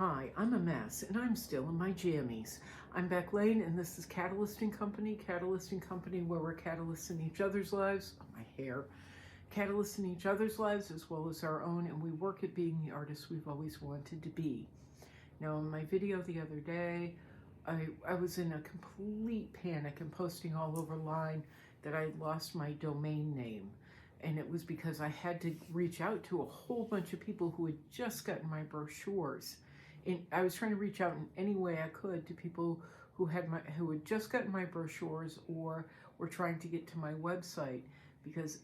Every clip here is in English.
Hi, I'm a mess, and I'm still in my jammies. I'm Becklane, and this is Catalyst & Company. Catalyst & Company, where we're catalysts in each other's lives. Oh, my hair. Catalysts in each other's lives as well as our own, and we work at being the artists we've always wanted to be. Now, in my video the other day, I was in a complete panic and posting all over line that I had lost my domain name. And it was because I had to reach out to a whole bunch of people who had just gotten my brochures. And I was trying to reach out in any way I could to people who had just gotten my brochures or were trying to get to my website, because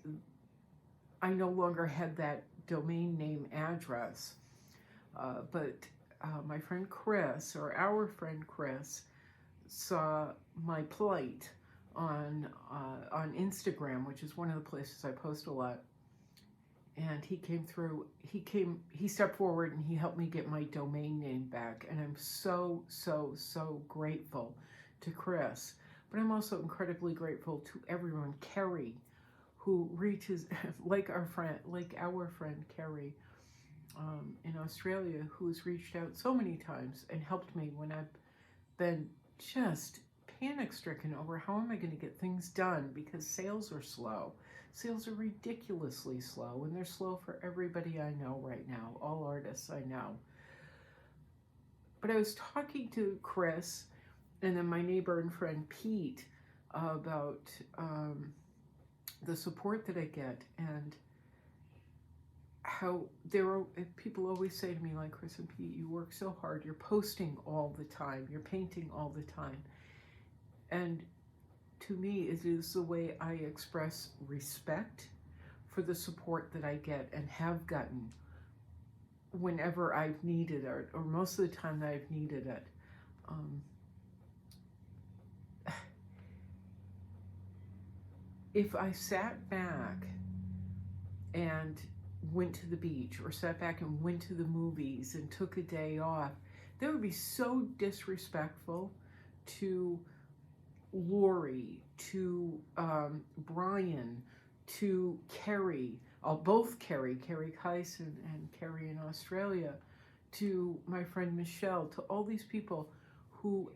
I no longer had that domain name address. But my friend Chris, or our friend Chris, saw my plight on Instagram, which is one of the places I post a lot. And he came through, he stepped forward and he helped me get my domain name back. And I'm so, so, so grateful to Chris. But I'm also incredibly grateful to everyone, Kerry, who reaches, like our friend Kerry in Australia, who's reached out so many times and helped me when I've been just panic-stricken over how am I going to get things done, because sales are slow. Sales are ridiculously slow, and they're slow for everybody I know right now, all artists I know. But I was talking to Chris and then my neighbor and friend Pete about the support that I get, and how people always say to me, like, Chris and Pete, you work so hard, you're posting all the time, you're painting all the time. And to me, it is the way I express respect for the support that I get and have gotten whenever I've needed it, or most of the time that I've needed it. If I sat back and went to the beach, or sat back and went to the movies and took a day off, that would be so disrespectful to Lori, to Brian, to Kerry, both Kerry K and Kerry in Australia, to my friend Michelle, to all these people who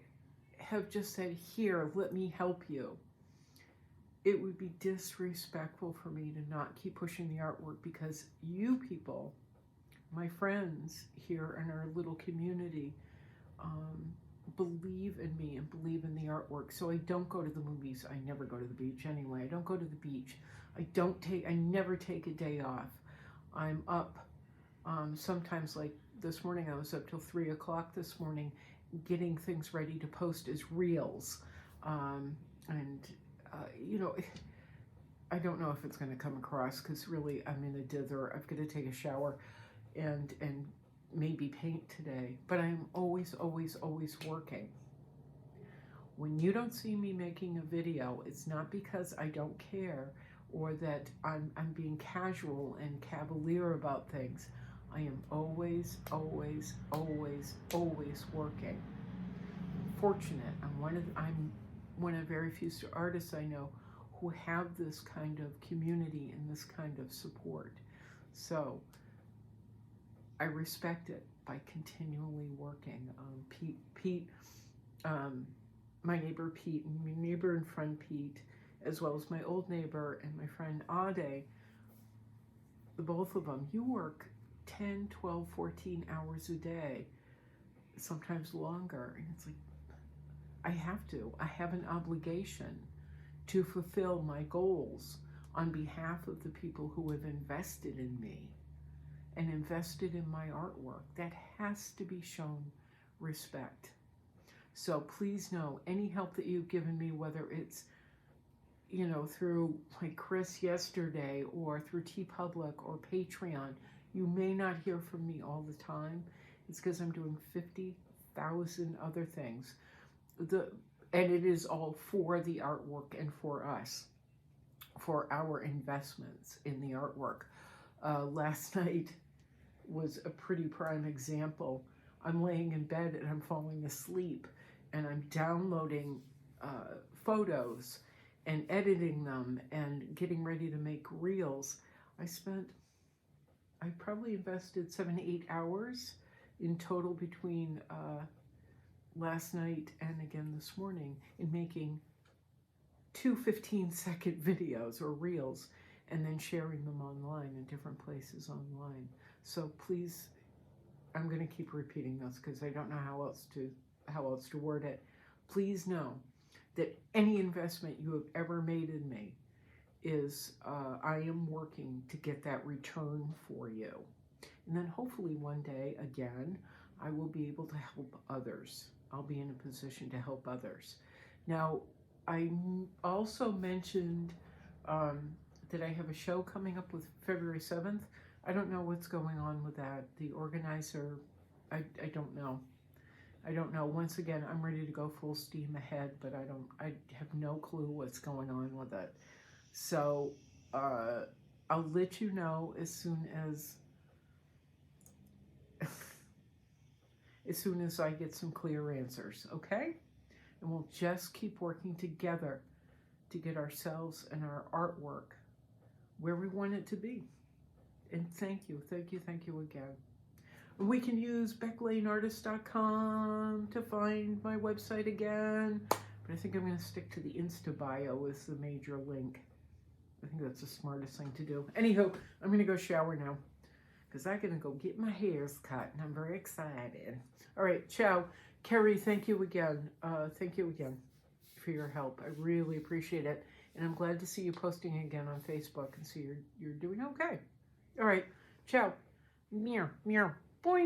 have just said, here, let me help you. It would be disrespectful for me to not keep pushing the artwork, because you people, my friends here in our little community, believe in me and believe in the artwork. So I don't go to the movies. I never go to the beach anyway. I don't go to the beach. I never take a day off. I'm up, sometimes, like this morning, I was up till 3 o'clock this morning getting things ready to post as reels. You know, I don't know if it's going to come across, because really I'm in a dither. I've got to take a shower and maybe paint today, but I'm always, always, always working. When you don't see me making a video, it's not because I don't care or that I'm being casual and cavalier about things. I am always, always, always, always working. Fortunate. I'm one of very few artists I know who have this kind of community and this kind of support. So I respect it by continually working. Pete, my neighbor Pete, and my neighbor and friend Pete, as well as my old neighbor and my friend Ade, the both of them, you work 10, 12, 14 hours a day, sometimes longer. And it's like, I have an obligation to fulfill my goals on behalf of the people who have invested in me and invested in my artwork. That has to be shown respect. So please know, any help that you've given me, whether it's, you know, through like Chris yesterday, or through TeePublic or Patreon, you may not hear from me all the time. It's because I'm doing 50,000 other things. And it is all for the artwork and for us, for our investments in the artwork. Last night was a pretty prime example. I'm laying in bed and I'm falling asleep, and I'm downloading photos and editing them and getting ready to make reels. I probably invested 7 to 8 hours in total between last night and again this morning in making 2 15-second videos or reels and then sharing them online in different places online. So please, I'm going to keep repeating this because I don't know how else to word it. Please know that any investment you have ever made in me is I am working to get that return for you. And then hopefully one day, again, I will be able to help others. I'll be in a position to help others. Now, I also mentioned that I have a show coming up with February 7th. I don't know what's going on with that. The organizer, I don't know. I don't know. Once again, I'm ready to go full steam ahead, but I have no clue what's going on with it. So I'll let you know as soon as I get some clear answers, okay? And we'll just keep working together to get ourselves and our artwork where we want it to be. And thank you again. We can use becklaneartist.com to find my website again, but I think I'm going to stick to the Insta bio as the major link. I think that's the smartest thing to do. Anywho, I'm going to go shower now because I'm going to go get my hairs cut, and I'm very excited. All right, ciao. Kerry, thank you again. Thank you again for your help. I really appreciate it, and I'm glad to see you posting again on Facebook and see you're doing okay. All right, ciao. Meow, meow, boing.